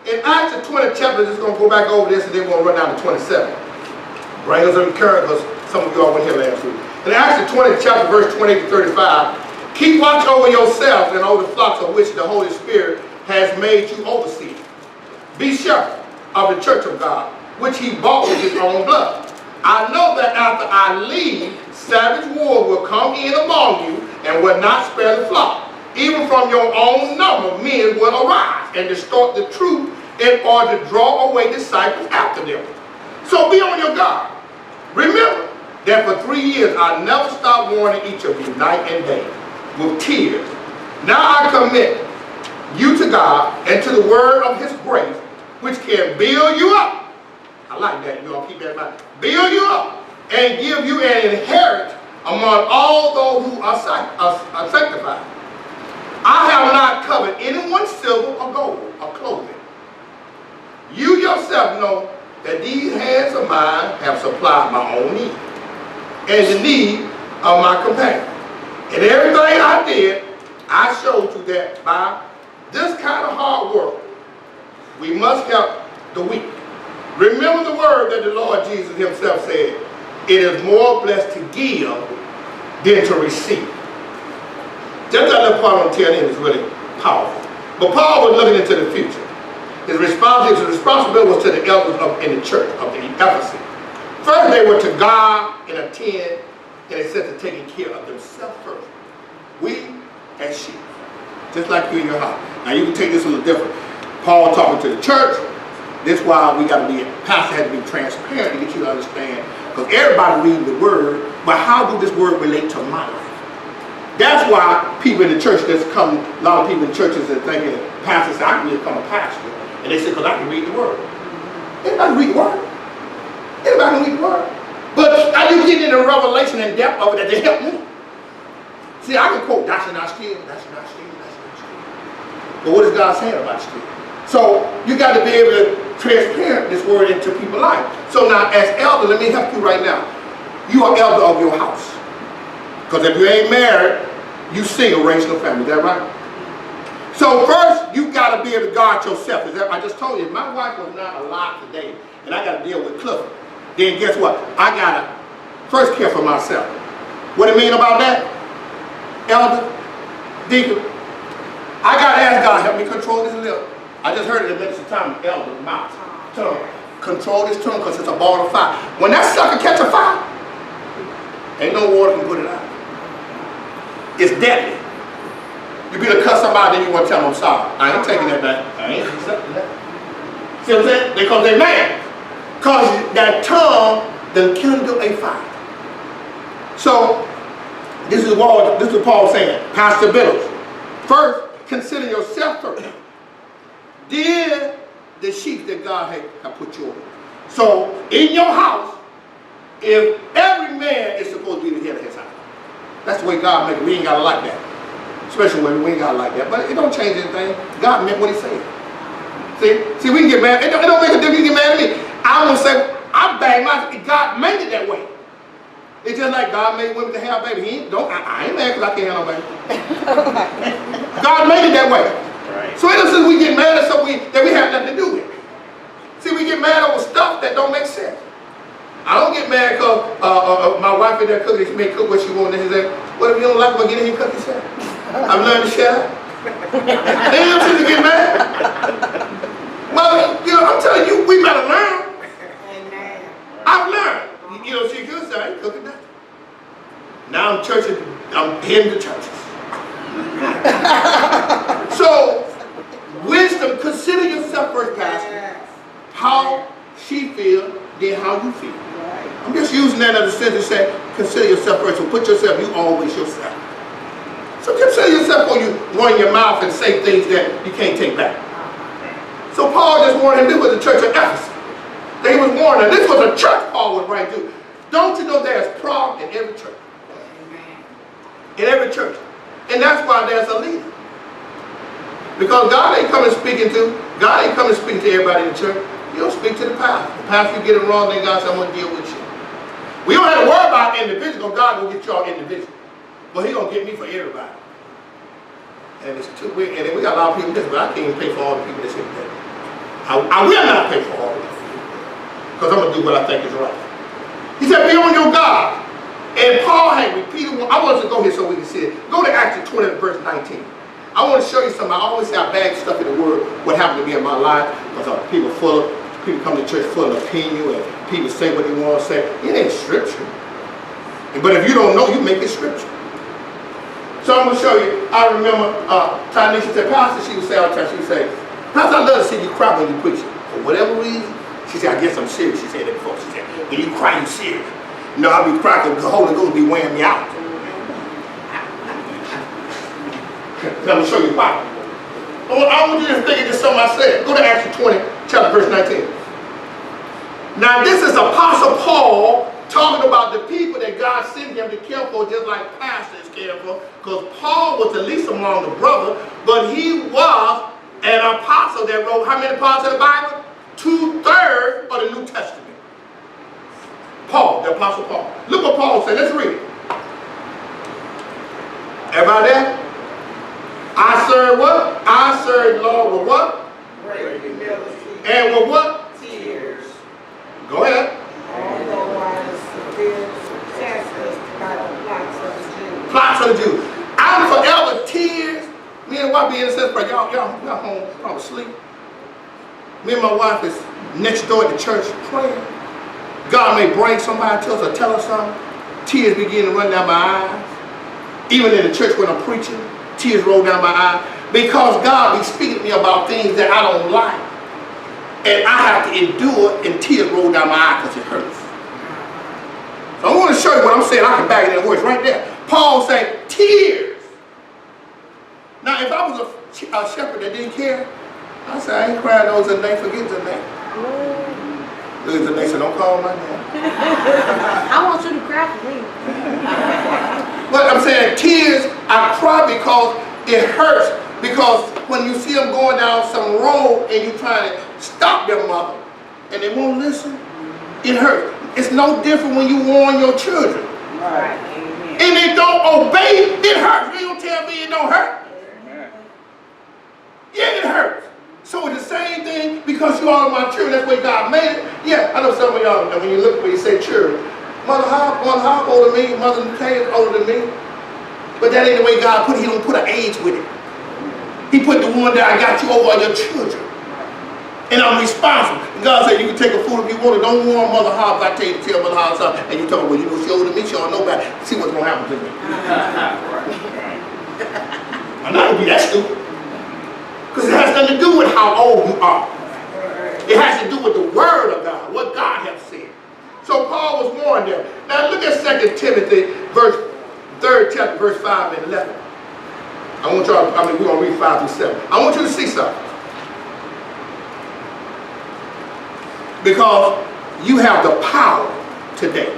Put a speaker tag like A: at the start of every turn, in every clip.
A: In Acts the 20th chapter, just going to go back over this and then we're going to run down to 27. Bring us in current because some of you all went here last week. In Acts the 20th chapter, verse 28 to 35, keep watch over yourselves and over the flocks of which the Holy Spirit has made you overseers. Be shepherd of the church of God, which he bought with his own blood. I know that after I leave, savage wolves will come in among you and will not spare the flock. Even from your own number, men will arise and distort the truth in order to draw away disciples after them. So be on your guard. Remember that for 3 years I never stopped warning each of you night and day with tears. Now I commit you to God and to the word of his grace, which can build you up. I like that. You all keep that in mind. Build you up and give you an inheritance among all those who are sanctified. I have not covered anyone's silver or gold or clothing. You yourself know that these hands of mine have supplied my own need and the need of my companion. And everything I did, I showed you that by this kind of hard work, we must help the weak. Remember the word that the Lord Jesus himself said, it is more blessed to give than to receive. Just that little part I'm telling you is really powerful. But Paul was looking into the future. His responsibility was to the elders in the church of the Ephesus. First, they were to guard and attend, and it said to taking care of themselves first. We as sheep, just like you in your house. Now you can take this a little different. Paul talking to the church. This is why we got to be, pastor had to be transparent to get you to understand. Because everybody reading the word, but how do this word relate to my life? That's why people in the church that's come, a lot of people in churches that thinking, pastors say, I can become a pastor. And they say, because I can read the word. Anybody can read the word? Anybody can read the word? But are you getting into revelation and depth of it that they help me? See, I can quote, that's not skill, that's not skill, that's not skill. But what is God saying about skill? So you got to be able to transparent this word into people's life. So now as elder, let me help you right now. You are elder of your house. Because if you ain't married, you single, raising a family. Is that right? So first, you got to be able to guard yourself. Is that? I just told you, my wife was not alive today, and I got to deal with Clifford. Then guess what? I got to first care for myself. What do you mean about that? Elder, deacon, I got to ask God, help me control this lip. I just heard it a minute of time, elder, mouth, tongue. Control this tongue because it's a ball of fire. When that sucker catch a fire, ain't no water can put it out. It's deadly. You better cuss somebody, then you want to tell them I'm sorry. I ain't taking that back. I ain't accepting that. See what I'm saying? Because they're mad. Because that tongue done kindle a fire. So, this is what Paul saying. Pastor Billups. First, consider yourself first. Then, the sheep that God have put you over. So, in your house, if every man is supposed to be the head of his house. That's the way God make it. We ain't got to like that. Especially women, we ain't got to like that. But it don't change anything. God meant what he said. See, we can get mad. It don't make a difference. You get mad at me. I won't say, I bang my, God made it that way. It's just like God made women to have baby. I ain't mad because I can't have no baby. God made it that way. Right. So in a sense, we get mad at something that we have nothing to do with. See, we get mad over stuff that don't make sense. I don't get mad because my wife in there cooking, she may cook what she wants, and she say, what if you don't like what get in here cook yourself? I've learned to share. They don't seem to get mad. Well, you know, I'm telling you, we better learn. Amen. I've learned. You know, she could say, I ain't cooking nothing. Now I'm heading to churches. So, wisdom, consider yourself first, Pastor. How she feels, then how you feel. I'm just using that as a sense to say, consider yourself first. So put yourself, you always yourself. So consider yourself when you run your mouth and say things that you can't take back. So Paul just warned him, this was the church of Ephesus. They was warning, this was a church Paul was writing to. Don't you know there's problem in every church? In every church. And that's why there's a leader. Because God ain't coming speaking to everybody in the church. You don't speak to the pastor. The pastor, you get it wrong, then God says, I'm going to deal with you. We don't have to worry about individual. God will get y'all individual. But he going to get me for everybody. And it's too weird. And then we got a lot of people, but I can't even pay for all the people that's in there. I will not pay for all of it. Because I'm going to do what I think is right. He said, be on your guard. And Paul had repeated, I want us to go here so we can see it. Go to Acts 20 verse 19. I want to show you something. I always say I bag stuff in the word, what happened to me in my life. Because people come to church full of opinion and people say what they want to say. It ain't scripture. But if you don't know, you make it scripture. So I'm going to show you. I remember Tanisha said, Pastor, she would say all the time, she would say, Pastor, I love to see you cry when you preach. For whatever reason, she said, I guess I'm serious. She said that before. She said, when you cry, you serious. You know, I'll be crying because the Holy Ghost be wearing me out. I'm going to show you why. I want you to think of this something I said. Go to Acts 20, chapter verse 19. Now this is Apostle Paul talking about the people that God sent him to care for, just like pastors care for. Because Paul was the least among the brothers, but he was an apostle that wrote how many parts of the Bible? 2/3 of the New Testament. Paul, the Apostle Paul. Look what Paul said. Let's read it. Everybody there? I serve what? I serve the Lord with what?
B: Great humility.
A: And with what?
B: Tears.
A: Go ahead.
B: Although I was severely chastised by the plots of the Jews.
A: Plots of the Jews. I'm forever tears. Me and the wife be in the sense, but y'all home probably asleep. Me and my wife is next door at the church praying. God may bring somebody to us or tell us something. Tears begin to run down my eyes. Even in the church when I'm preaching, tears roll down my eyes. Because God be speaking to me about things that I don't like. And I have to endure and tears roll down my eyes because it hurts. So I want to show you what I'm saying. I can back it in words right there. Paul said, tears. Now if I was a shepherd that didn't care, I said, I ain't crying those a name, forget the name. Look at the name, so don't call my name.
C: I want you to cry for me.
A: But I'm saying tears, I cry because it hurts. Because when you see them going down some road and you trying to stop their mother and they won't listen, it hurts. It's no different when you warn your children.
B: Right.
A: And they don't obey, it hurts. You don't tell me it don't hurt. Yeah, it hurts. So it's the same thing because you all are my children. That's the way God made it. Yeah, I know some of y'all, when you look when you say children, Mother Hop older than me, Mother Kay is older than me. But that ain't the way God put it. He don't put an age with it. He put the one that I got you over on your children. And I'm responsible. And God said you can take a fool if you want to. Don't warn Mother Hobbs. I tell you to tell Mother Hobbs something. And you talk, well, you know, she older than me. She don't know about it. See what's going to happen to me. I'm not going to be that stupid. Because it has nothing to do with how old you are. It has to do with the word of God, what God has said. So Paul was warned them. Now look at 2 Timothy, 3rd chapter, verse 5 and 11. I want y'all, we're going to read 5 through 7. I want you to see something. Because you have the power today.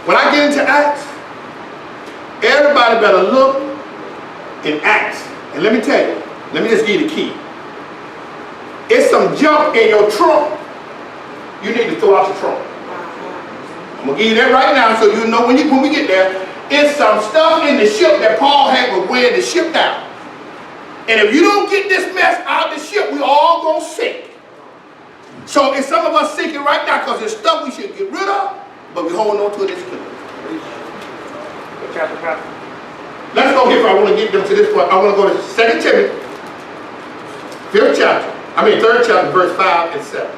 A: When I get into Acts, everybody better look in Acts. And let me tell you, let me just give you the key. It's some junk in your trunk. You need to throw out your trunk. I'm going to give you that right now so you know when we get there. It's some stuff in the ship that Paul had with weighing the ship down. And if you don't get this mess out of the ship, we all going to sink. So if some of us sinking right now because there's stuff we should get rid of, but we holding on to it. Let's go here if I want to get them to this point. I want to go to 2 Timothy, 3rd chapter, verse 5 and 7.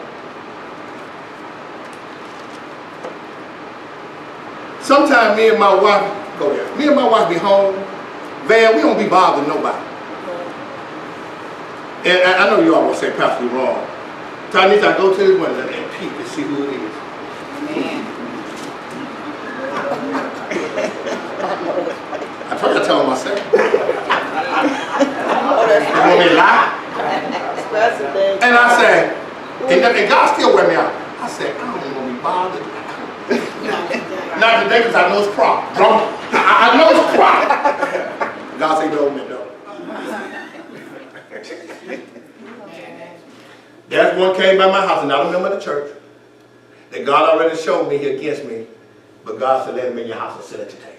A: Sometimes me and my wife go there. Me and my wife be home. Van, we don't be bothering nobody. And I know you all will say, Pastor, you're wrong. Tanisha, I go to this window and peek to see who it is.
B: Amen.
A: I try to tell myself. You want me to lie? And I say, and God still wear me out. I said, I don't even want to be bothered. Not today because I know it's prop. I know it's prop. God said, no, man, no. There's one came by my house, and I don't remember the church, that God already showed me he against me, but God said, let him in your house and sit at your table.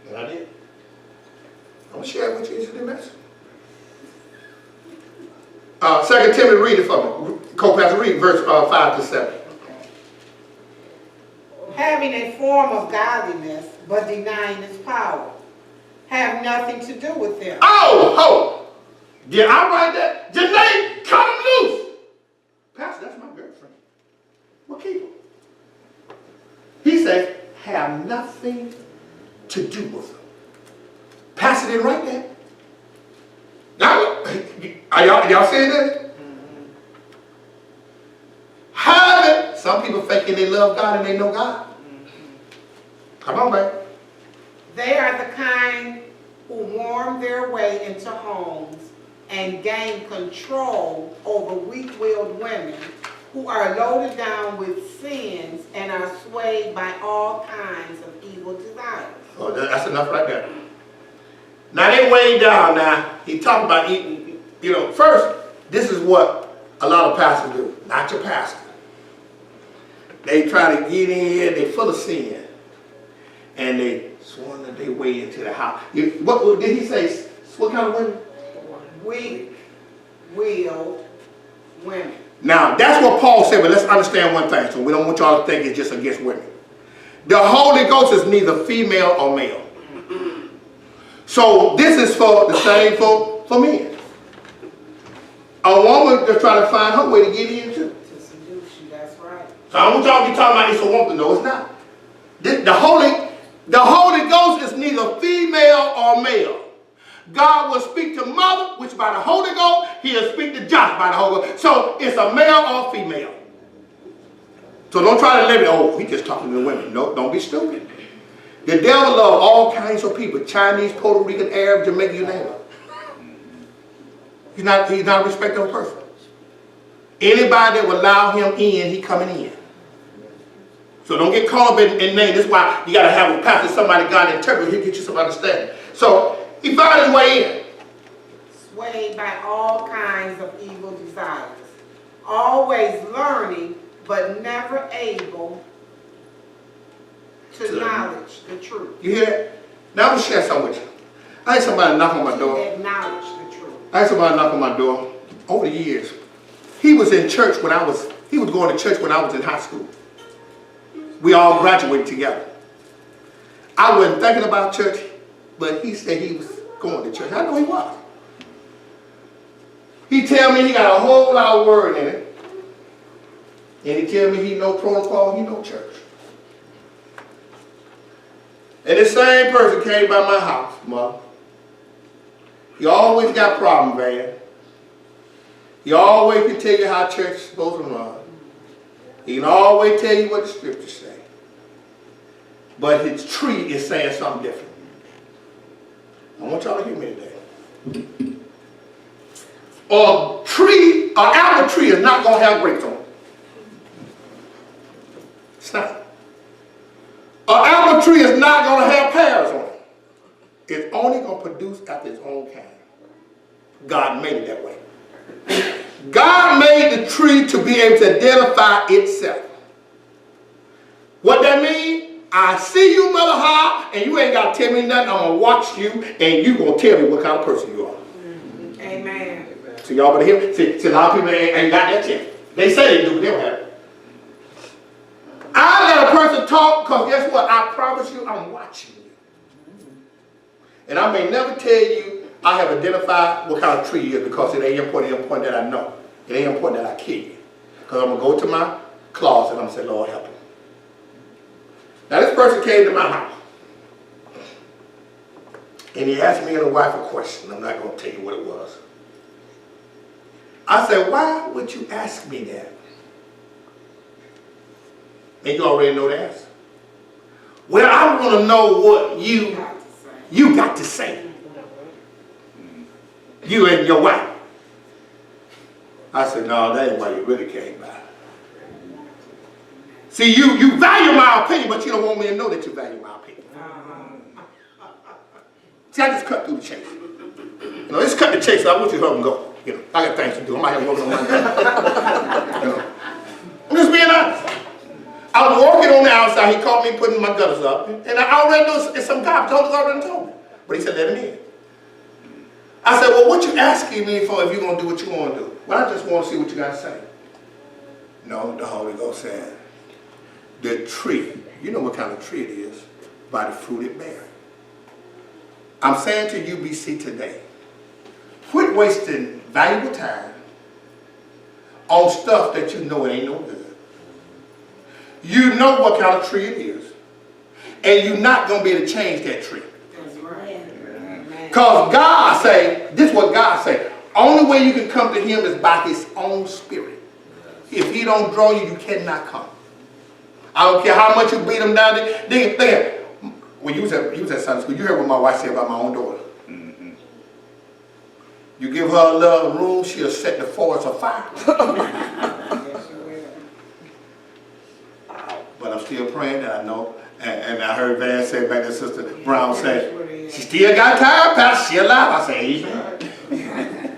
A: And I did. I'm going to share with you the message. 2 Timothy, read it for me. Co-pastor, read verse 5 to 7.
B: Having a form of godliness, but denying its power. Have nothing to do with them.
A: Oh! Did I write that? Janae, cut him loose. Pastor, that's my girlfriend. Well, keep him. He said, have nothing to do with them. Pastor didn't write that. Now, are y'all seeing this? Have it. Some people thinking they love God and they know God. Come on, baby.
B: They are the kind who worm their way into homes and gain control over weak-willed women who are loaded down with sins and are swayed by all kinds of evil desires.
A: Oh, that's enough right there. Now they way down now. He talking about eating, first, this is what a lot of pastors do. Not your pastor. They try to get in, they full of sin. And they swindle their way into the house. What did he say? What kind of women?
B: Weak-willed women.
A: Now, that's what Paul said, but let's understand one thing. So we don't want y'all to think it's just against women. The Holy Ghost is neither female or male. So this is for the same for men. A woman just trying to find her way to get in too.
B: To seduce you, that's right.
A: So I don't want y'all to be talking about it's a woman. No, it's not. The Holy Ghost is neither female or male. God will speak to mother, which by the Holy Ghost, he'll speak to Josh by the Holy Ghost. So it's a male or female. So don't try to limit, oh, we just talking to women. No, don't be stupid. The devil loves all kinds of people. Chinese, Puerto Rican, Arab, Jamaican, you name it. He's not a respectable person. Anybody that will allow him in, he coming in. So don't get caught up in name. That's why you got to have a pastor, somebody God interpret. He'll get you some understanding. So he found his way in.
B: Swayed by all kinds of evil desires. Always learning, but never able to acknowledge the truth.
A: You hear that? Now I'm going to share something with you. I had somebody knock on my door.
B: Acknowledge the truth.
A: I had somebody knock on my door over the years. He was in church he was going to church when I was in high school. We all graduated together. I wasn't thinking about church, but he said he was going to church. I know he was. He tell me he got a whole lot of word in it. And he tell me he know protocol, he know church. And the same person came by my house, Mother. He always got problem, man. He always can tell you how church is supposed to run. He can always tell you what the scriptures say. But his tree is saying something different. I want y'all to hear me today. An apple tree is not going to have grapes on it. It's not. An apple tree is not going to have pears on it. It's only going to produce after its own kind. God made it that way. God made the tree to be able to identify itself. What that means? I see you, Mother Ha, and you ain't got to tell me nothing. I'm going to watch you, and you going to tell me what kind of person you are.
B: Mm-hmm. Amen.
A: So y'all better hear. See, a lot of people ain't got that chance. They say they do, but they don't have it. I let a person talk because guess what? I promise you, I'm watching you. And I may never tell you I have identified what kind of tree you is because it ain't important that I know. It ain't important that I kill you. Because I'm going to go to my closet and I'm going to say, Lord, help him. Now this person came to my house. And he asked me and the wife a question. I'm not going to tell you what it was. I said, why would you ask me that? And you already know the answer. Well, I want to know what you got to say. You and your wife. I said, no, that ain't why you really came by. See, you value my opinion, but you don't want me to know that you value my opinion. See, I just cut through the chase. Let's cut the chase, so I want you to help them go. I got things to do. I'm out here working on my I'm just being honest. I was walking on the outside. He caught me putting my gutters up. And I already knew it's some guy. Told us already told me. But he said, let him in. I said, well, what you asking me for if you're going to do what you want to do? Well, I just want to see what you got to say. No, the Holy Ghost said, the tree, you know what kind of tree it is, by the fruit it bears. I'm saying to UBC today, quit wasting valuable time on stuff that you know it ain't no good. You know what kind of tree it is, and you're not going to be able to change that tree.
B: That's right.
A: Because God say, this is what God say, only way you can come to him is by his own spirit. If he don't draw you, you cannot come. I don't care how much you beat him down there. When you was at Sunday school, you heard what my wife said about my own daughter. You give her a little room, she'll set the forest afire. But I'm still praying that I know. And I heard Van say back to Sister Brown say, she still got time, Pastor, she alive. I say, amen.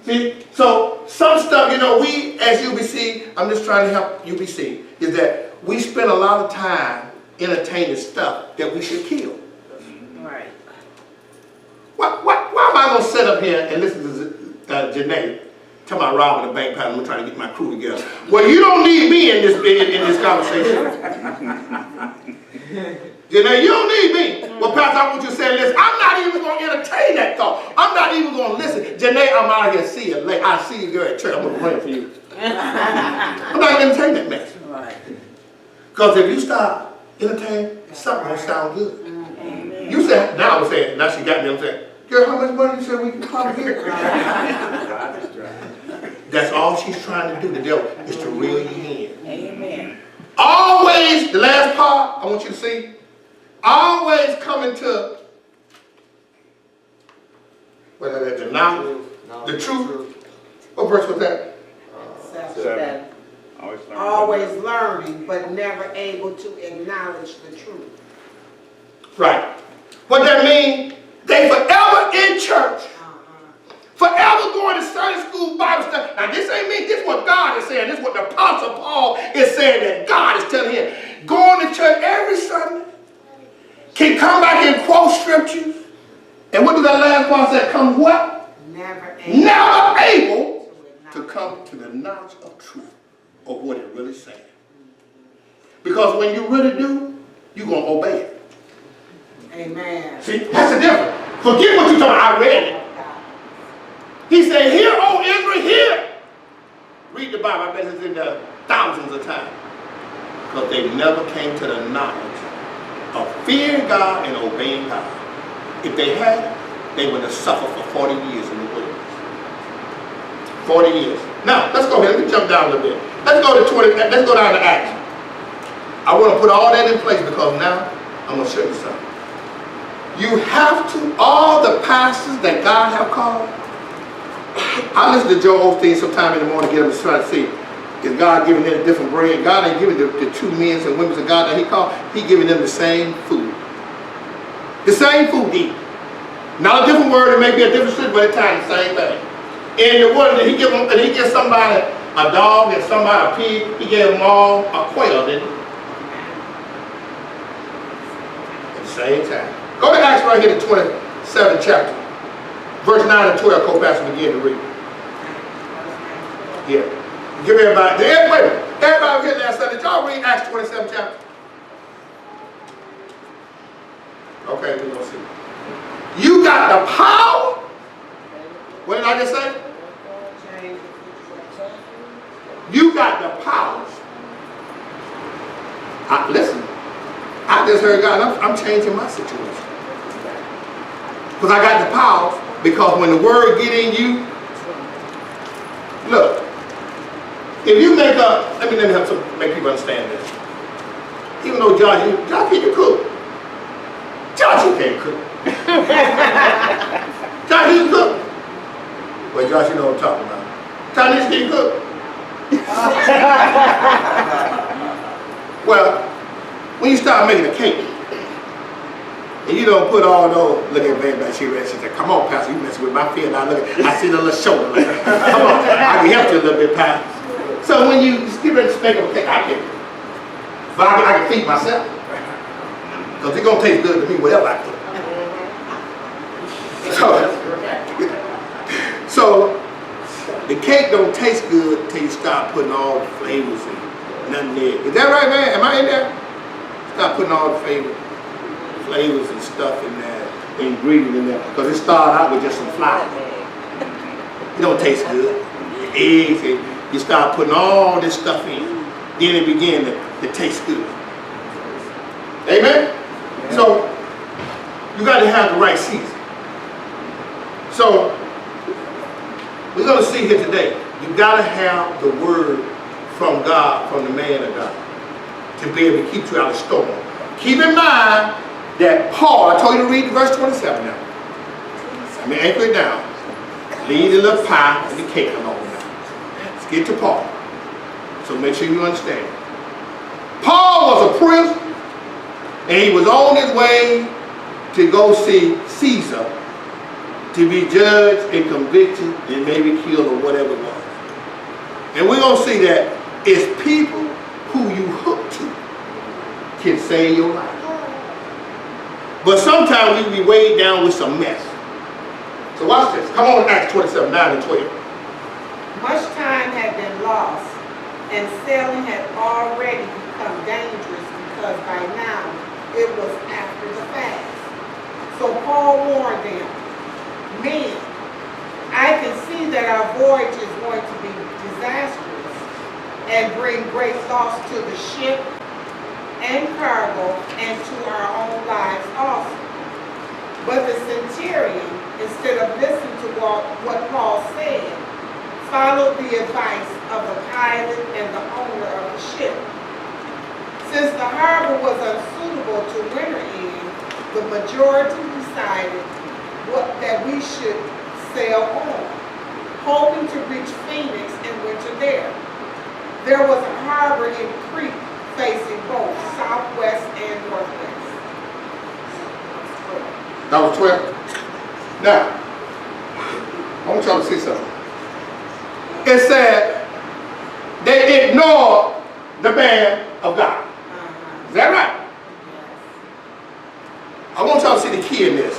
A: See, so some stuff, you know, we as UBC, I'm just trying to help UBC, is that we spend a lot of time entertaining stuff that we should kill.
B: Right.
A: Why am I going to sit up here and listen to Janae tell my robbing the bank pattern, I'm trying to get my crew together? Well, you don't need me in this conversation. Janae, you don't need me. Well, Pastor, I want you to say, listen, I'm not even going to entertain that thought. I'm not even going to listen. Janae, I'm out here. See you later. I'll see you girl at church. I'm going to pray for you. I'm not going to entertain that mess.
B: Right.
A: Because if you stop entertaining, something won't sound good.
B: Amen.
A: You said, now I'm saying, now she got me, I'm saying, girl, how much money you said we can come here? That's all she's trying to do, the devil, is to reel you in.
B: Amen.
A: Always, the last part I want you to see, always coming to, what is that, the knowledge, the truth. What verse was that?
B: 7. Always learning, but never able to acknowledge the truth.
A: Right. What that means, they forever in church. Forever going to Sunday school, Bible study. Now this ain't me, this is what God is saying. This is what the Apostle Paul is saying, that God is telling him. Going to church every Sunday, can come back and quote scriptures. And what did that last part say? Come what?
B: Never able.
A: Never able to come to the knowledge of truth, of what it really saying. Because when you really do, you're going to obey it.
B: Amen.
A: See, that's the difference. Forget what you're talking about. I read it. He said, hear, O Israel, hear. Read the Bible. I bet it's in there thousands of times. Because they never came to the knowledge of fearing God and obeying God. If they had, they would have suffered for 40 years in the wilderness. 40 years. Now, let's go ahead. Let me jump down a little bit. Let's go to 20. Let's go down to Acts. I want to put all that in place because now I'm going to show you something. You have to, all the pastors that God have called, I listen to Joel Osteen sometime in the morning to get him to try to see, is God giving them a different bread? God ain't giving the two men and women of God that he called, he giving them the same food. The same food to eat. Not a different word, it may be a different street, but at times the same thing. And the word that he give them, and he gives somebody a dog and somebody a pig, he gave them all a quail, didn't he? At the same time. Go to Acts right here, the 27th chapter. Verse 9 and 12, co-pastor begin to read. Yeah. Give everybody, everybody here last Sunday, did y'all read Acts 27th chapter? Okay, we're going to see. You got the power. What did I just say? You got the power. Listen, I just heard God, I'm changing my situation. Because I got the power. Because when the word get in you, look, if you make up, let me help make people understand this. Even though Josh, can you cook? Josh, you can't cook. Josh, you can cook. Well, Josh, you know what I'm talking about. Chinese, can you cook? Well, when you start making a cake, and you don't put all those, look at baby, she said, come on, Pastor, you messing with my feet. Now look, I see the little shoulder. Like, come on, I can help you a little bit, Pastor. So when you get ready to make a cake, I can feed myself. Because it's going to taste good to me, whatever I do. So The cake don't taste good until you start putting all the flavors in. Nothing there. Is that right, man? Am I in there? Start putting all the flavors and stuff in there, the ingredients in there. Because it started out with just some flour. It don't taste good. The eggs, and you start putting all this stuff in. Then it begin to taste good. Amen? So, you got to have the right season. So, we're going to see here today, you got to have the word from God, from the man of God, to be able to keep you out of storm. Keep in mind that Paul, I told you to read verse 27 now. Let me anchor it down. Leave the little pie and the cake alone now. Let's get to Paul. So make sure you understand. Paul was a prisoner, and he was on his way to go see Caesar to be judged and convicted and maybe killed or whatever it was. And we're going to see that it's people who you hook to can save your life. But sometimes we can be weighed down with some mess. So watch this. Come on, Acts 27, 9 and 12.
B: Much time had been lost, and sailing had already become dangerous because by now it was after the fast. So Paul warned them, men, I can see that our voyage is going to be disastrous and bring great loss to the ship and cargo and to our own lives also. But the centurion, instead of listening to what Paul said, followed the advice of the pilot and the owner of the ship. Since the harbor was unsuitable to winter in, the majority decided that we should sail on, hoping to reach Phoenix and winter there. There was a harbor in Crete facing both southwest and northwest.
A: That was 12. Now, I want y'all to see something. It said they ignored the man of God. Is that right? I want y'all to see the key in this.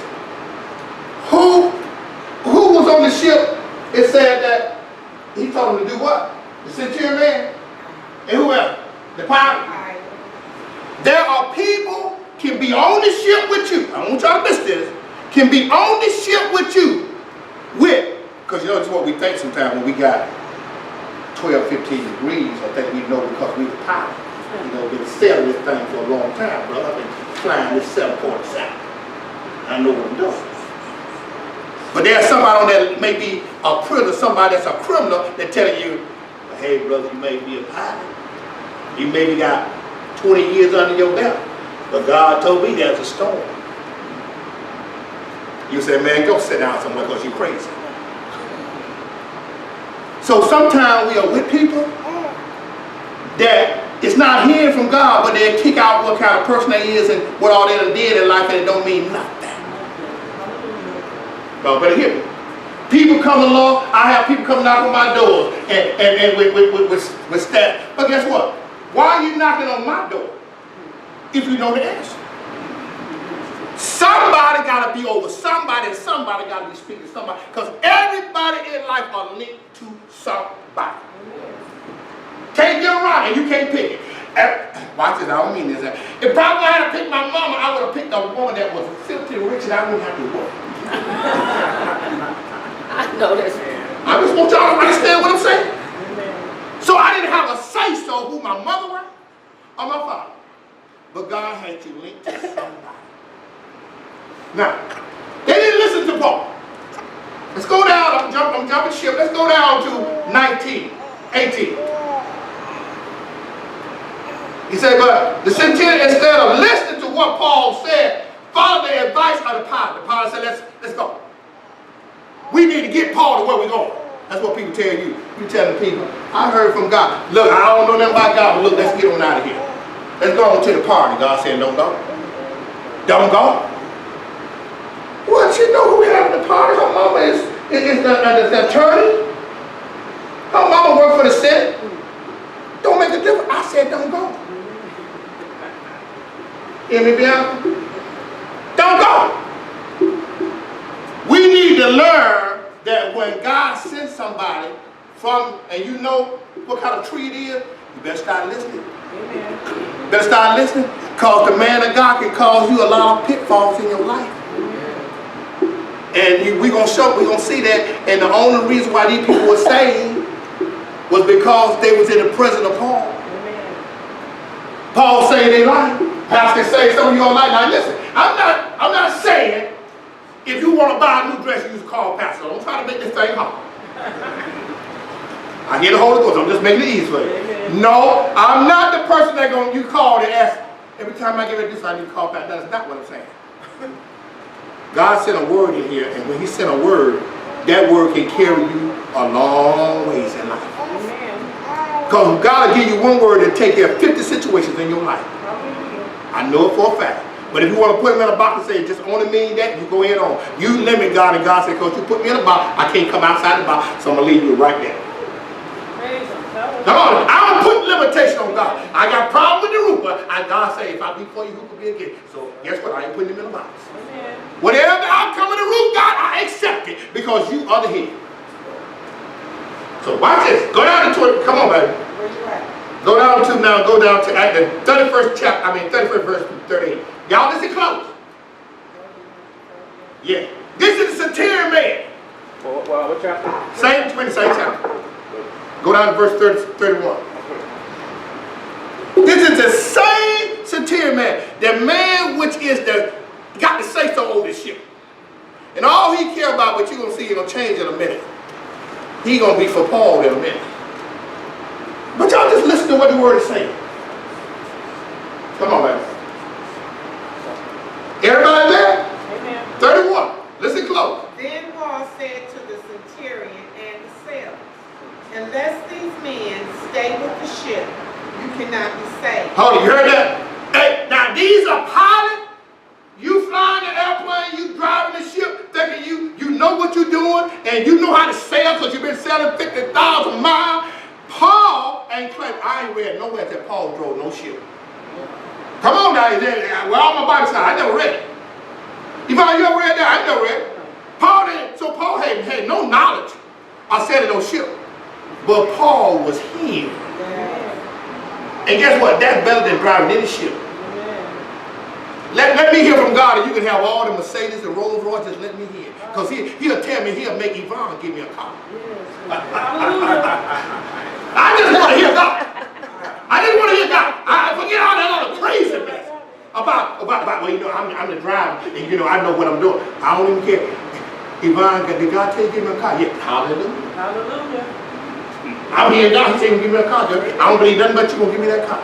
A: Who was on the ship? It said that he told him to do what? The centurion man? And who else? The pilot? There are people can be on the ship with you. I don't want y'all to miss this. Can be on the ship with you because you know, it's what we think sometimes when we got 12, 15 degrees. I think we know because we the pilot. You know, been sailing this thing for a long time, brother. I've been flying this 747. I know what I'm doing. But there's somebody on there that may be a prisoner, somebody that's a criminal, that telling you, hey, brother, you may be a pilot. You maybe got 20 years under your belt. But God told me there's a storm. You say, man, go sit down somewhere because you're crazy. So sometimes we are with people that it's not hearing from God, but they'll kick out what kind of person they is and what all they done did in life, and it don't mean nothing. Y'all better hear me. People come along, I have people come knock on my doors and with staff. But guess what? Why are you knocking on my door if you know the answer? Somebody got to be over somebody, and somebody got to be speaking to somebody. Because everybody in life are linked to somebody. Can't get around and you can't pick it. Watch this, I don't mean this. If probably I had to pick my mama, I would have picked a woman that was filthy rich and I wouldn't have to work.
C: I know this.
A: I just want y'all to understand what I'm saying. So I didn't have a say-so who my mother was or my father. But God had you linked to somebody. Now, they didn't listen to Paul. Let's go down, I'm jumping ship. Let's go down to 18. He said, but the centurion, instead of listening to what Paul said, followed the advice of the pilot. The pilot said, let's go. We need to get Paul to where we're going. That's what people tell you. You telling people, I heard from God. Look, I don't know nothing about God, but look, let's get on out of here. Let's go on to the party. God said, don't go. Don't go. What, you know who having the party? Her mama is the attorney. Her mama worked for the Senate. Don't make a difference. I said, don't go. Hear me, Bianca? Don't go. We need to learn that when God sends somebody, from, and you know what kind of tree it is, you better start listening.
C: Amen.
A: You better start listening, because the man of God can cause you a lot of pitfalls in your life. And we're going to see that, and the only reason why these people were saved was because they was in the presence of Paul.
C: Amen.
A: Paul saved their life. Pastor saved some of your life. Now listen, I'm not saying if you want to buy a new dress, you just call pastor. Don't try to make this thing hard. I hear the Holy Ghost. I'm just making it easy for you.
C: Amen.
A: No, I'm not the person that you call and ask, every time I get ready to do something, I need to call back. That's not what I'm saying. God sent a word in here, and when he sent a word, that word can carry you a long ways in life.
C: Amen.
A: Because God will give you one word and take care of 50 situations in your life.
C: Hallelujah.
A: I know it for a fact. But if you want to put him in a box and say, just only mean that, you go ahead on. You limit God, and God said, because you put me in a box, I can't come outside the box, so I'm going to leave you right there.
C: Praise him.
A: Come on, I don't put limitation on God. I got a problem with the roof, but God say, if I be for you, who could be against? So guess what? I ain't putting him in a box.
C: Amen.
A: Whatever the outcome of the roof, God, I accept it because you are the head. So watch this. Go down to 20. Come on, baby.
B: Where you at?
A: Go down to at the 31st chapter. 31st verse 38. Y'all listen close. Yeah. This is the centurion man.
D: Well, what chapter?
A: Same chapter. Go down to verse 31. This is the same centurion man. The man which is got the say so over the ship. And all he care about, what you're going to see, it'll change in a minute. He going to be for Paul in a minute. But y'all just listen to what the word is saying. Come on, man. Everybody there?
C: Amen.
A: 31. Listen close.
B: Then Paul said to the centurion and the sailors, unless these men stay with the ship, you cannot be saved.
A: Hold on, you heard that? Hey, now these are pilots. You flying the airplane, you driving the ship, thinking you know what you're doing, and you know how to sail because you've been sailing 50,000 miles. Paul ain't claiming. I ain't read nowhere that Paul drove no ship. Come on now, well, all my Bible said, I never read it. You ever read that? I never read it. Paul didn't. So Paul had no knowledge of sailing no ship. But Paul was healed. And guess what? That's better than driving any ship. Let me hear from God, and you can have all the Mercedes and Rolls Royce. Just let me hear. Because he'll tell me, he'll make Yvonne give me a car. I just want to hear God. I just want to hear God. I forget all that other craziness about well, you know, I'm the driver, and you know, I know what I'm doing. I don't even care. Yvonne, did God tell you to give me a car? Yeah, hallelujah.
C: Hallelujah.
A: I'm hearing God. He said, give me a car. I don't believe nothing but you going to give me that car.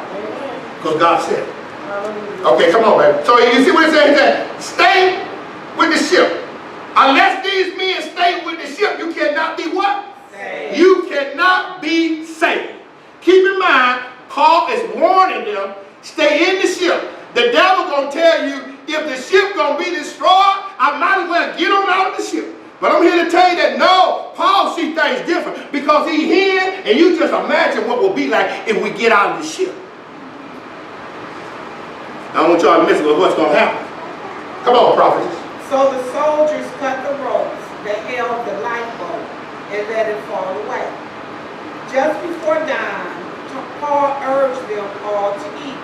A: Because God said it.
C: Hallelujah.
A: Okay, come on, baby. So you see what it says? He said, stay with the ship. Unless these men stay with the ship, you cannot be what?
B: Saved.
A: You cannot be saved. Keep in mind, Paul is warning them, stay in the ship. The devil going to tell you, if the ship going to be destroyed, I might as well get on out of the ship. But I'm here to tell you that no, Paul sees things different because he's here, and you just imagine what will be like if we get out of the ship. I don't want y'all to miss what's going to happen. Come on, prophets.
B: So the soldiers cut the ropes that held the lifeboat and let it fall away. Just before dawn, Paul urged them all to eat.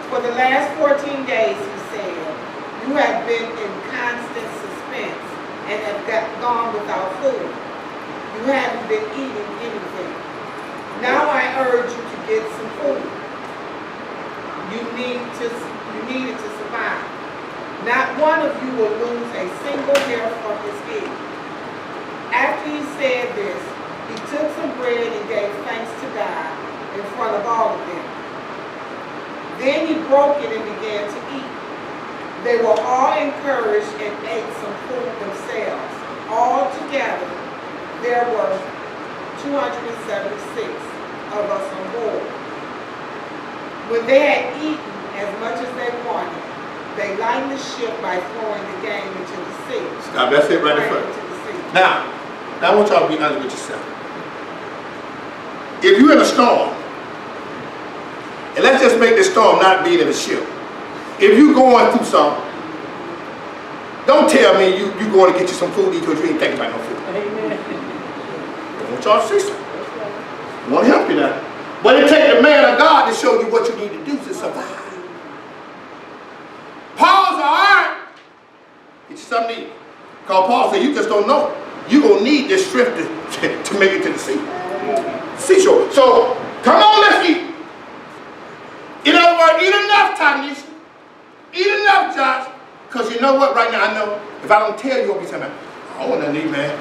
B: For the last 14 days, he said, you have been in constant suspense and have gone without food. You haven't been eating anything. Now I urge you to get some food. You need it to survive. Not one of you will lose a single hair from his head. After he said this, he took some bread and gave thanks to God in front of all of them. Then he broke it and began to eat. They were all encouraged and ate some food themselves. Altogether, there were 276 of us on board. When they had eaten as much as they wanted, they lightened the ship by throwing the game into the sea.
A: Stop, that's it right in front.
B: Into the sea.
A: Now I want y'all to be honest with yourself. If you're in a storm, and let's just make this storm not being in the ship. If you're going through something, don't tell me you going to get you some food to eat because you ain't thinking about no food.
C: Amen.
A: I want y'all see something. I want to help you now. But it takes the man of God to show you what you need to do to survive. Paul's all right. Get you something to eat. Because Paul said, you just don't know. You're going to need this strength to make it to the sea. Seashore. So, come on, let's eat. In other words, eat enough, Tanisha. Eat enough, Josh. Because you know what? Right now, I know if I don't tell you, you'll be saying, I don't want nothing to eat, man.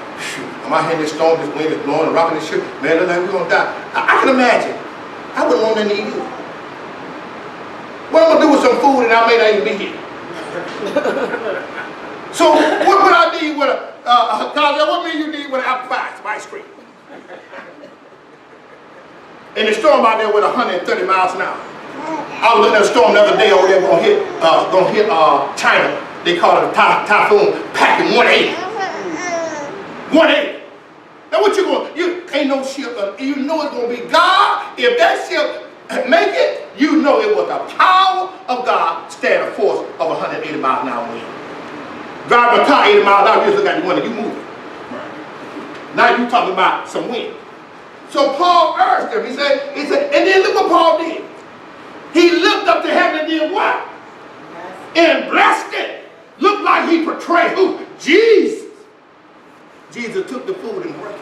A: I'm out here in this storm, this wind is blowing and rocking this shit. Man, look like we're going to die. I can imagine. I wouldn't want nothing to eat either. What I'm going to do with some food and I may not even be here. So, what would I need with Gaza, what mean you need with an apple pie, some ice cream? And the storm out there with 130 miles an hour. I was looking at a storm the other day over there gonna hit China. They call it a typhoon, packing 180. 180. Now what you going? You ain't no ship. You know it's gonna be God. If that ship make it, you know it was the power of God stand a force of 180 miles an hour wind. Driving a car 80 miles an hour, you just got the one that you moving. Now you talking about some wind. So Paul urged him. He said, and then look what Paul did. He looked up to heaven and did what? And blessed it. Looked like he portrayed who? Jesus. Jesus took the food and broke it.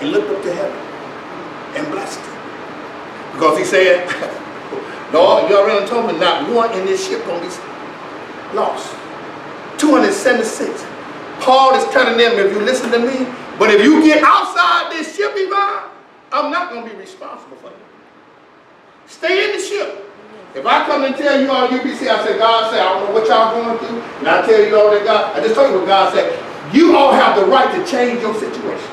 A: And looked up to heaven and blessed it. Because he said, Lord, you already told me not one in this ship gonna be lost. 276. Paul is telling them, if you listen to me, but if you get outside this ship, Yvonne, I'm not going to be responsible for you. Stay in the ship. If I come and tell you all UBC, I say, God said, I don't know what y'all going through, and I tell you all that God, I just told you what God said. You all have the right to change your situation.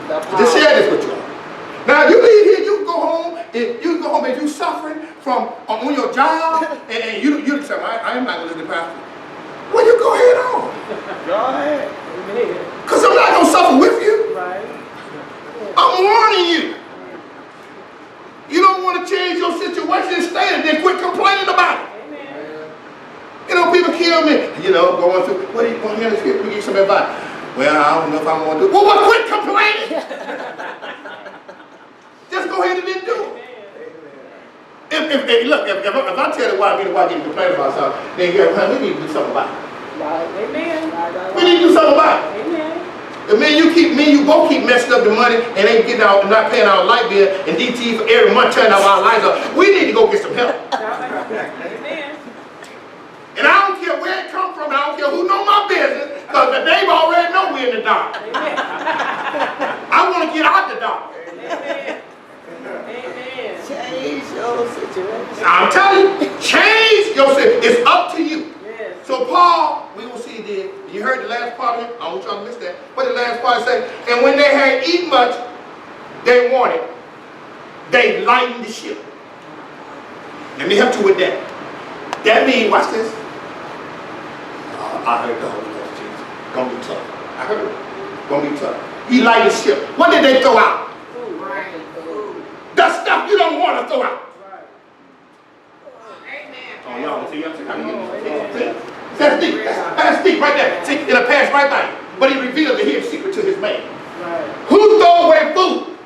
A: Just share this with you all. Now, you leave here, you go home, and you suffering from on your job, and you say, I am not going to listen to pastor. Well, you go ahead on.
D: Go ahead.
A: Because I'm not going to suffer with you.
C: Right.
A: I'm warning you. You don't want to change your situation, stay and then quit complaining about it.
C: Amen.
A: You know, people kill me. You know, going through, what do you want to hear? Let's give you some advice. Well, I don't know if I want to do it. Well, quit complaining. Just go ahead and then do it. If I tell the wife, the wife getting complaining about something, then we need to do something about it.
C: Amen.
A: We need to do something about it.
C: Amen.
A: And you both keep messing up the money and ain't getting out and not paying our light bill and DTE for every month turning out our lights up. We need to go get some help.
C: Amen.
A: And I don't care where it come from, I don't care who know my business, because the neighbor already know we're in the dark.
C: Amen.
A: I want to get out the dark.
C: Amen. Amen.
B: Change your situation.
A: I'm telling you, change your situation. It's up to you.
C: Yes.
A: So Paul, we will see there. You heard the last part of it? I don't want y'all to miss that. What did the last part say? And when they had eaten much, they wanted. They lightened the ship. Let me help you with that. That means, watch this. I heard the Holy Ghost, Jesus. Gonna be tough. I heard it. Gonna be tough. He lightened the ship. What did they throw out?
C: Food. Right. Food.
A: The stuff you don't want to throw out.
C: Right. Amen.
A: Oh, y'all see, I'm how you get That's deep. That's deep right there. See, it'll pass right by you. But he revealed the hidden secret to his man.
C: Right.
A: Who throw away food?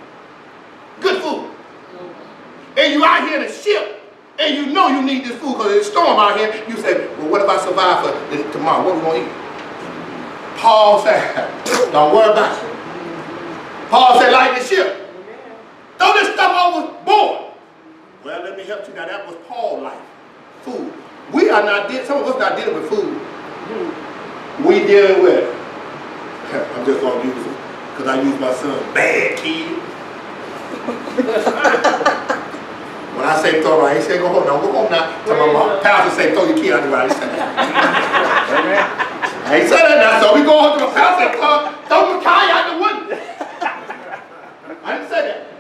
A: Good food. And you out here in a ship, and you know you need this food because there's a storm out here. You say, well, what if I survive for this tomorrow? What are we going to eat? Paul said, don't worry about it. Paul said, light the ship. Throw this stuff overboard. Well, let me help you now. That was Paul's life. Food. We are not dealing, some of us not dealing with food. We dealing with, I'm just going to use it because I use my son, bad kid. When I say throw right, he said go home. Now go home now. Tell my pastor say throw your kid out the right. He said that. I ain't said that now, so we go home to the pastor and throw Micaiah out the window. I didn't say that.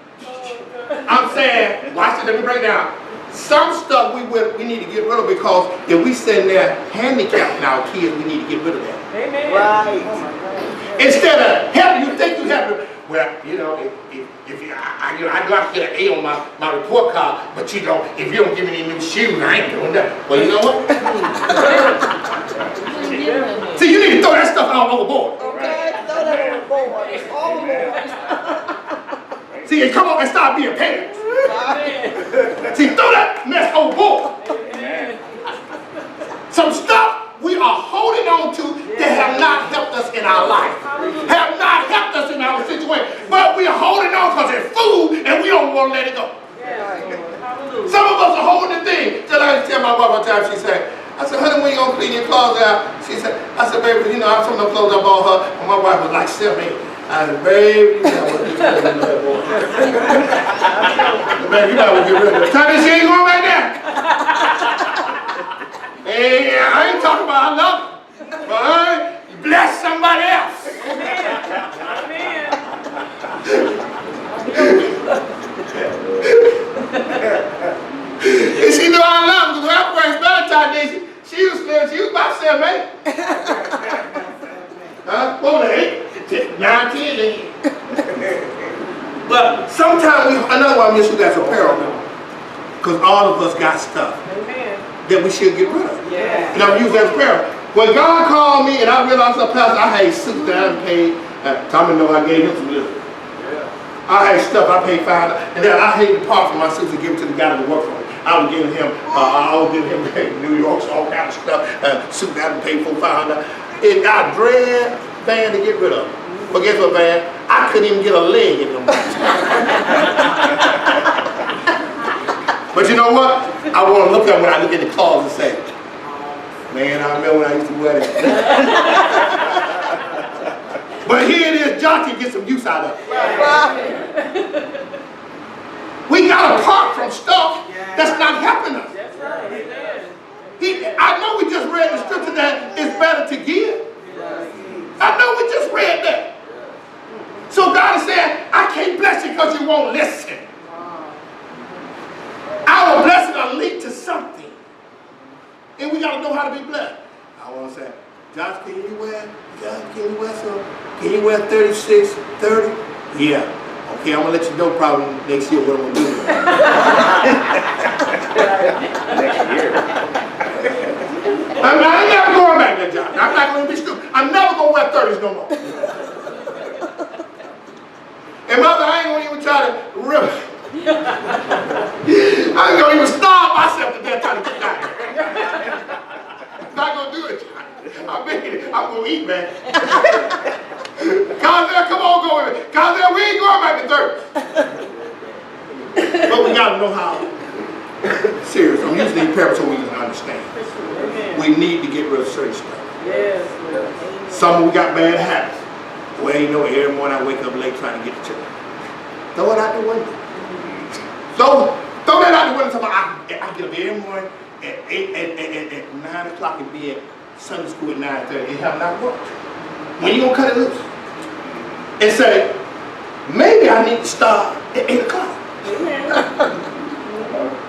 A: I'm saying, watch it, let me break down. Some stuff we need to get rid of because if we sitting there handicapping our kids, we need to get rid of that.
C: Amen.
B: Right.
C: Oh my God.
A: Instead of helping, you think you have to, well, you know, if you, I know I can get an A on my report card, but you know, if you don't give me any new shoes, I ain't doing that. Well, you know what? See, you need to throw that stuff out overboard.
B: Okay, throw that overboard. Overboard.
A: See, and come on and start being parents.
C: Amen.
A: See, throw that mess overboard.
C: Amen.
A: Some stuff we are holding on to that have not helped us in our life, have not helped us in our situation, but we are holding on because it's food and we don't want to let it go.
C: Yes, Lord. Hallelujah.
A: Some of us are holding the thing. Just like I tell my wife one time, she said, I said, honey, when you gonna clean your clothes out? She said, I said, baby, you know, I'm some of the clothes I bought her, and my wife was like 7, 8. I said, baby, you know what you doing, boy. Baby, you know what you're doing. Tell me she ain't going back there. Hey, I ain't talking about I love you, but bless somebody else.
C: Amen.
A: And she knew I love her because her first Valentine's Day, she was about 7, 8. Huh? What was it? 9, 10. But sometimes another one I miss you guys a parable. Because all of us got stuff
C: Amen.
A: that we should get rid of.
C: Yes.
A: And I'm using that as a parable. When God called me and I realized I pastor, I had suits that I hadn't paid. Tommy know I gave him some little. I had stuff I paid $5, and then I hated to part from my suits and give it to the guy that worked for me. I was giving him, New York, all kind of stuff, suit that I hadn't paid for $500. It got dread Van to get rid of. But guess what, Van? I couldn't even get a leg in them. But you know what? I want to look at when I look in the closet and say, man, I remember when I used to wear that. But here it is, John can get some use out of it. We got to part from stuff that's not helping us.
C: That's right. Amen.
A: I know we just read the scripture that it's better to give. I know we just read that. So God is saying, I can't bless you because you won't listen. Our blessing are linked to something. And we got to know how to be blessed. I want to say, Josh, can you wear some? Can you wear 36, 30? Yeah. Okay, I'm going to let you know probably next year what I'm going to do.
D: Next year.
A: I ain't never going back there, Josh. I'm not going to be stupid. I'm never going to wear 30s no more. And mother, I ain't going to even try to rip. I ain't going to even starve myself to death trying to get down here. I'm not going to do it, Josh. I'm making it. I'm going to eat, man. Cosell, come on, go with me. Cosell, we ain't going back to 30. But we got to know how serious. I'm using these parables so we can understand. We need to get rid of certain stuff.
C: Yes.
A: Some we got bad habits. Well, you know, every morning I wake up late trying to get to church. Throw it out the window. Throw that out the window. So I get up every morning at 9 o'clock and be at Sunday school at 9:30. It have not worked. When you gonna cut it loose? And say, maybe I need to start at 8 o'clock.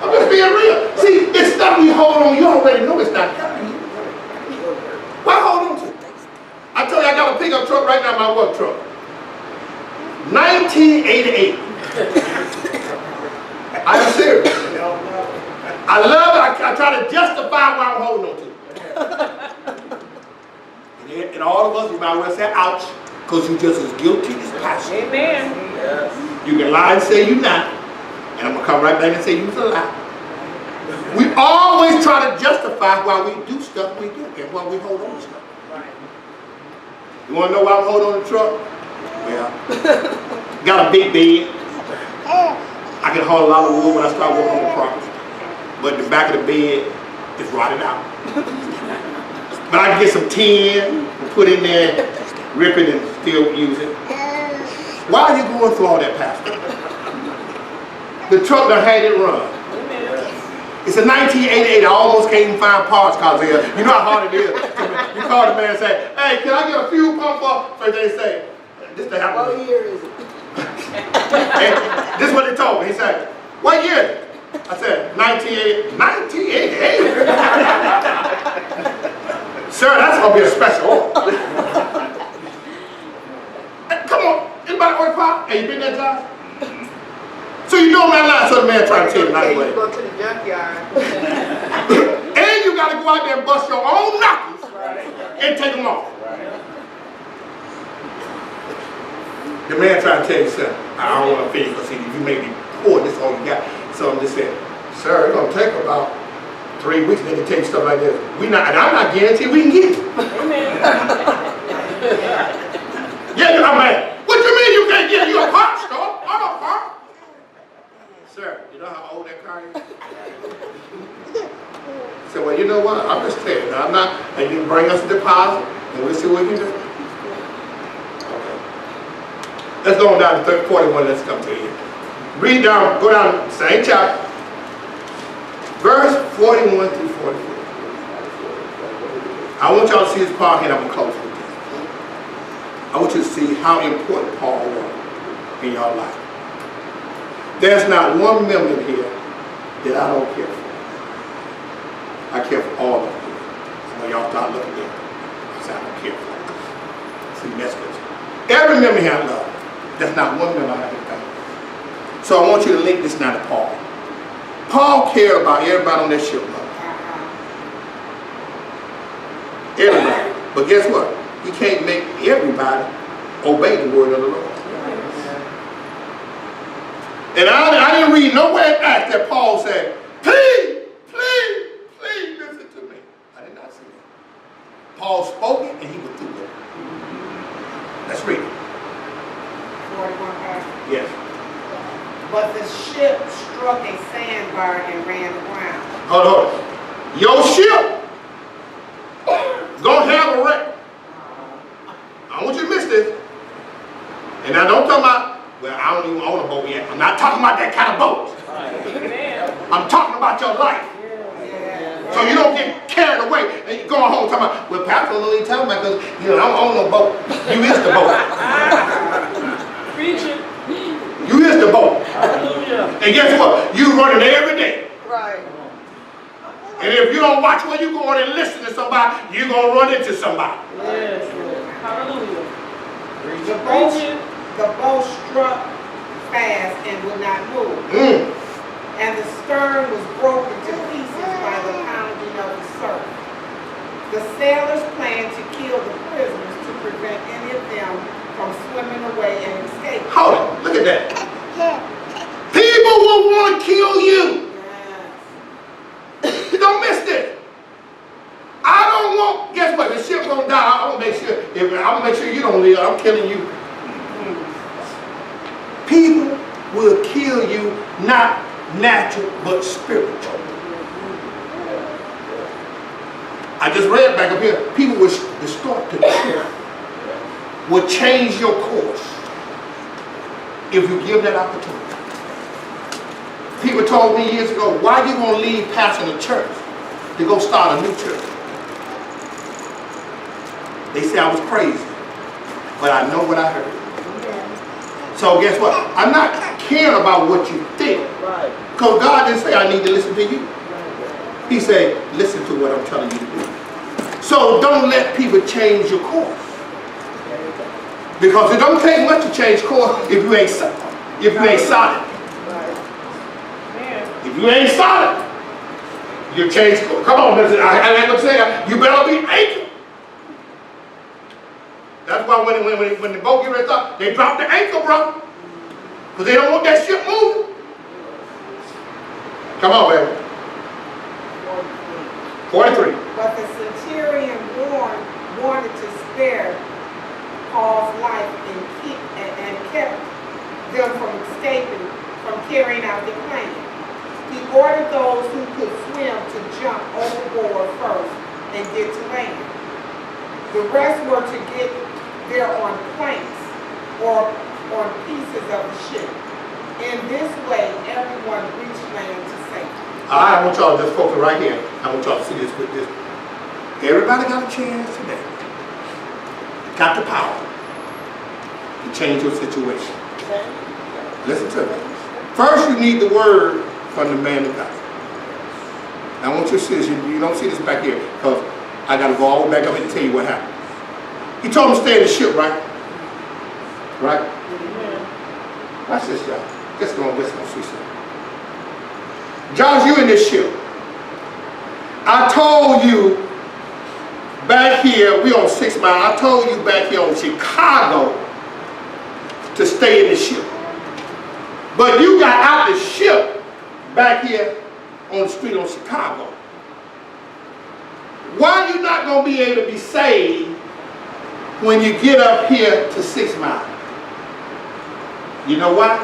A: I'm just being real. See, it's stuff we hold on. You already know it's not coming. Why hold on to it? I tell you, I got a pickup truck right now, my work truck. 1988. I'm serious. I love it. I try to justify why I'm holding on to it. And all of us, you might well say, ouch, because you're just as guilty as possible.
C: Amen.
A: You can lie and say you're not, and I'm going to come right back and say you're a lie. We always try to justify why we do stuff we do and why we hold on to stuff. You want to know why I'm holding on the truck? Well, got a big bed. I can haul a lot of wood when I start working on the property. But the back of the bed is rotted out. But I can get some tin and put in there, rip it and still use it. Why are you going through all that, Pastor? The truck done had it run. It's a 1988. I almost can't even find parts, Cosell. You know how hard it is. You call the man and say, hey, can I get a fuel pump up? So they say, this to happen.
E: What year is it?
A: This is what they told me. He said, what year? I said, 1988. 1988? Sir, that's going to be a special order. Come on. Anybody order pop? Hey, you been there, John? So you know my line, so the man trying to tell you not to
E: You go to the junkyard.
A: And you got to go out there and bust your own knuckles and take them off. The man trying to tell you something. I don't want to finish because you may be poor, this is all you got. So I'm just saying, sir, it's going to take about 3 weeks, then they tell you stuff like this. And I'm not guaranteed we can get it.
C: Amen.
A: Yeah, I'm like, what you mean you can't get it? You a pop star? I'm a pop. Sir, you know how old that car is? I said, well, you know what? I'm just telling you. I'm not, and you bring us a deposit, and we'll see what we can do. Okay. Let's go on down to 41. Let's come to you. Read down, go down, same chapter. Verse 41 through 44. I want y'all to see this part here, and I'm going to close with this. I want you to see how important Paul was in your life. There's not one member here that I don't care for. I care for all of you. So when y'all start looking at me, I say I don't care for them. See, mess with you. Every member here I love. There's not one member I have in vain. So I want you to link this now to Paul. Paul cared about everybody on that ship. Everybody. But guess what? He can't make everybody obey the word of the Lord. And I didn't read nowhere in Acts that Paul said, please, please, please listen to me. I did not see that. Paul spoke it and he would do it. Let's read it.
B: 41 passage.
A: Yes.
B: But the ship struck a sandbar and ran aground.
A: Hold on. Your ship gonna have a wreck. I don't want you to miss this. And I don't talk about, well, I don't even own a boat yet. I'm not talking about that kind of boat.
C: Amen.
A: I'm talking about your life.
B: Yeah.
A: So you don't get carried away and you go home talking about, well, Pastor, I don't know what you're talking about because, I don't own no boat. You is the boat.
C: Preach it.
A: You is the boat.
C: Hallelujah.
A: And guess what? You running every day.
E: Right.
A: And if you don't watch where you going and listen to somebody, you're going to run into somebody.
C: Yes. Hallelujah.
B: The boat struck fast and would not move. And the stern was broken to pieces by the pounding of the surf. The sailors planned to kill the prisoners to prevent any of them from swimming away and escaping.
A: Hold on. Look at that. People will want to kill you.
B: Yes.
A: Don't miss this. I don't want, guess what? The ship gonna die. I'm gonna make sure you don't live. I'm killing you. People will kill you, not natural, but spiritual. I just read back up here. People will distort the truth. Will change your course if you give that opportunity. People told me years ago, why you gonna leave pastoring a church to go start a new church? They said I was crazy, but I know what I heard. So guess what? I'm not caring about what you think. Because God didn't say I need to listen to you. He said, listen to what I'm telling you to do. So don't let people change your course. Because it don't take much to change course if you ain't solid. If you ain't solid, you change course. Come on, I ain't gonna say you better be anchored. That's why when the boat get ready to stop, they drop the anchor, bro. Because they don't want that ship moving. Come on, baby. 43.
B: But the centurion wanted to spare Paul's life and kept them from escaping, from carrying out the plan. He ordered those who could swim to jump overboard first and get to land. The rest were to get there on planks or on pieces of the ship. In this way, everyone reached land to safety.
A: I want y'all to just focus right here. I want y'all to see this with this. Everybody got a chance today. Got the power to change your situation. Listen to me. First, you need the word from the man of God. Now, I want you to see this. You don't see this back here because I got to go all the way back up and tell you what happened. He told him to stay in the ship, right? Right? Watch this, y'all. Just going to see something. Josh, you in this ship. I told you back here, we on 6 Mile. I told you back here on Chicago to stay in the ship. But you got out the ship back here on the street on Chicago. Why are you not going to be able to be saved when you get up here to 6 Mile? You know why?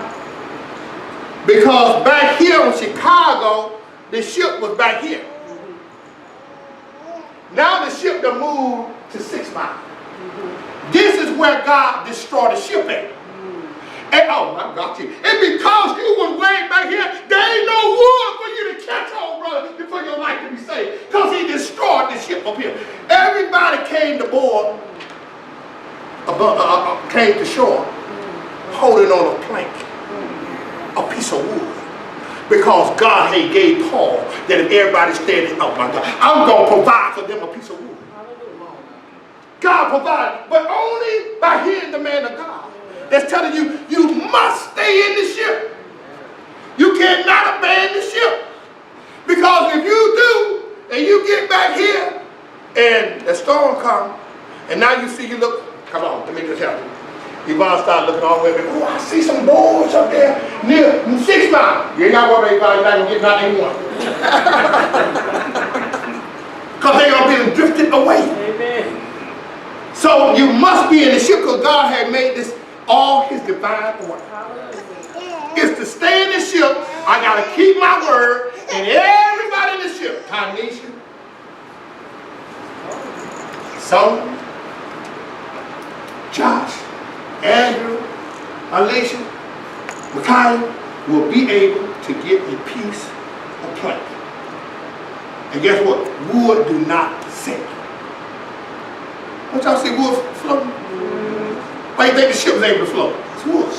A: Because back here in Chicago, the ship was back here. Now the ship done moved to 6 Mile. This is where God destroyed the ship at. And oh, I got you. And because you was way back here, there ain't no wood for you to catch on, brother, for your life to be saved. Because he destroyed the ship up here. Everybody came to board, came to shore, holding on a plank, a piece of wood. Because God had gave Paul that if everybody standing, oh my God, I'm going to provide for them a piece of wood. God provided, but only by hearing the man of God that's telling you, you must stay in the ship. You cannot abandon the ship. Because if you do, and you get back here, and the storm comes, and now you see, you look, come on, let me just help you. Yvonne started looking all the way, oh, I see some boards up there near 6 Mile. You ain't got to worry about it, you're not going to get not anyone. Because they're going to be drifted away.
C: Amen.
A: So you must be in the ship because God had made this all his divine order. It's to stay in the ship. I got to keep my word. And everybody in the ship, Tanisha, Solomon, Josh, Andrew, Alicia, Micaiah will be able to get a piece of plank. And guess what? Wood do not sink. Don't y'all see wood floating? Why do you think the ship was able to float? It's wood.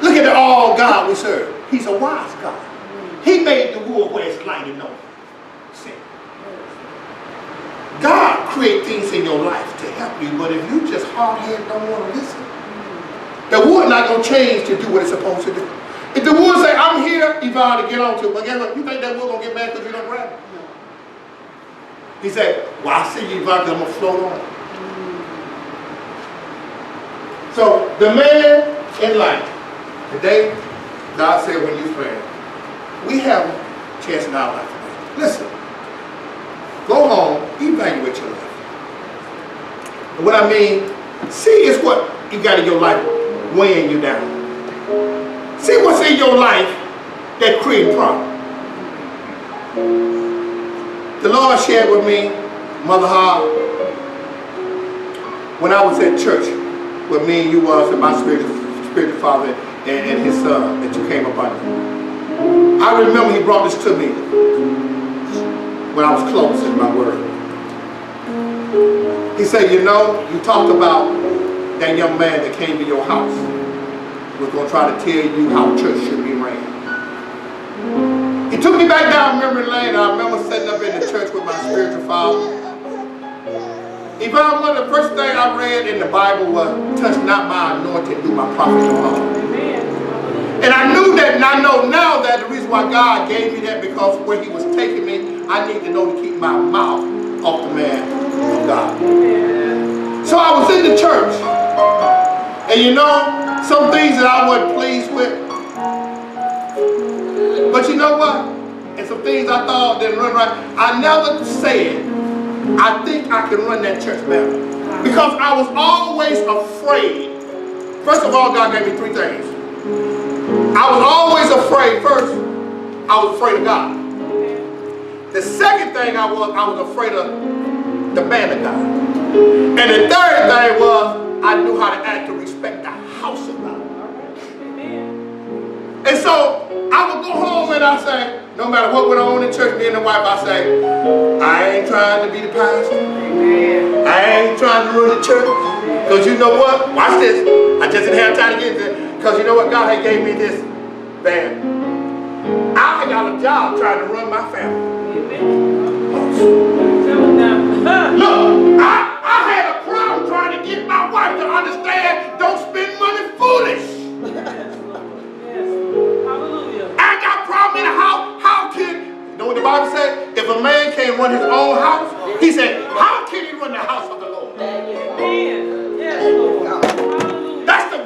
A: Look at the all God we serve. He's a wise God. He made the wood where it's light and no sin. God create things in your life to help you, but if you just hard-headed don't want to listen, the wood not going to change to do what it's supposed to do. If the wood say, I'm here, Yvonne, to get on to it, but guess what? You think that wood going to get mad because you don't grab it? He said, well, I see you, Yvonne, because I'm going to float on. So, the man in life, today, God said when you pray, we have a chance in our life today. Listen, go home, evaluate your life. And what I mean, see is what you got in your life weighing you down. See what's in your life that creates problems. The Lord shared with me, Mother Ha, when I was at church, with me and you was, and my spiritual father and his son that you came up under. I remember he brought this to me when I was close in my word. He said, you know, you talked about that young man that came to your house was going to try to tell you how church should be ran. He took me back down memory lane, and I remember sitting up in the church with my spiritual father. Yvonne, one of the first things I read in the Bible was, touch not my anointing, do my prophet no harm. And I knew that, and I know now that the reason why God gave me that, because where he was taking me, I need to know to keep my mouth off the man of God. So I was in the church, and you know, some things that I wasn't pleased with. But you know what? And some things I thought didn't run right. I never said, I think I can run that church better. Because I was always afraid. First of all, God gave me three things. I was always afraid. First, I was afraid of God. The second thing I was afraid of the man of God. And the third thing was, I knew how to act to respect the house of God. And so, I would go home and I say, no matter what went on in church, me and the wife, I say, I ain't trying to be the pastor. Amen. I ain't trying to run the church. Because you know what? Watch this. I just didn't have time to get there. Because you know what? God had gave me this van. I got a job trying to run my family. Look, I had a problem trying to get my wife to understand, don't spend money foolish. I got a problem in the house. How can, you know what the Bible said? If a man can't run his own house, he said, how can he run the house of the Lord?
C: Amen. Yes, Lord.
A: That's the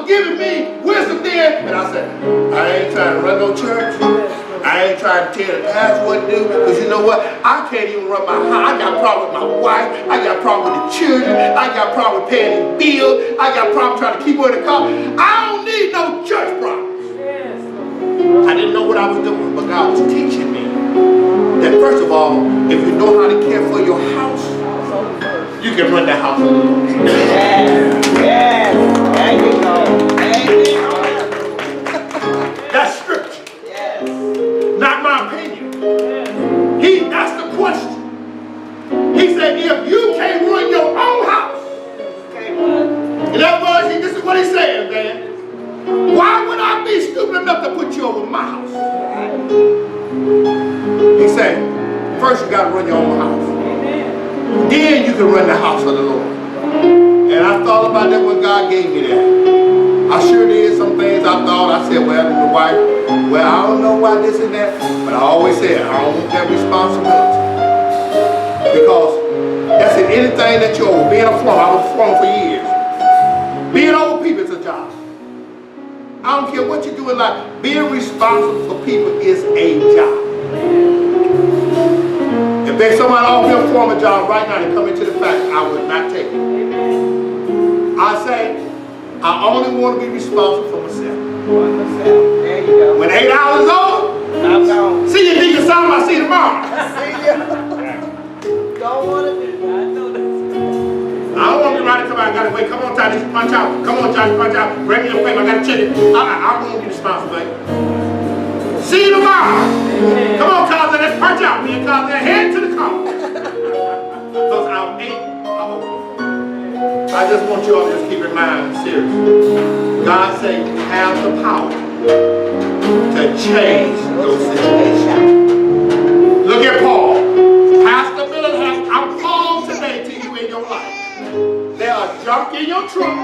A: was giving me wisdom then, and I said, I ain't trying to run no church. I ain't trying to tell the pastor what to do, because you know what? I can't even run my house. I got a problem with my wife. I got a problem with the children. I got a problem with paying the bills. I got a problem trying to keep her in the car. I don't need no church problems. I didn't know what I was doing, but God was teaching me that first of all, if you know how to care for your house, you can run the house of the Lord.
E: Yes, yes. There you go.
A: That's scripture.
E: Yes.
A: Not my opinion. That's the question. He said, if you can't run your own house, in other words, this is what he's saying, man. Why would I be stupid enough to put you over my house? He said, first you got to run your own house. Then you can run the house of the Lord. And I thought about that when God gave me that. I sure did some things I thought. I said, well, to the wife, well, I don't know why this and that. But I always said, I don't want that responsibility. Because that's in anything that you're over. Being a plumber, I was a plumber for years. Being over people is a job. I don't care what you do in life. Being responsible for people is a job. If there's somebody off here for a job right now and come into the factory, I would not take it. I say, I only want to be responsible for myself.
E: There you go.
A: When 8 hours is over,
E: I'm gone.
A: see you, Deacon Sam, I'll see you tomorrow.
E: See ya. Don't want to be. I know this.
A: I don't want to be running, come out, I gotta wait. Come on, Johnny, punch out. Come on, Johnny, punch out. Bring me your paper, I gotta check it. I won't be responsible, baby. See you tomorrow. Come on, cousin, let's punch out. Me and cousin, head to the car. Because I'm 8 hours. I just want you all to just keep in mind, serious. God said you have the power to change your situation. Look at Paul. Pastor Miller has, I'm called today to you in your life. There are junk in your trunk.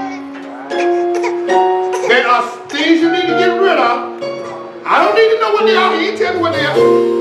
A: There are things you need to get rid of. I don't need to know what they are. You tell me what they are.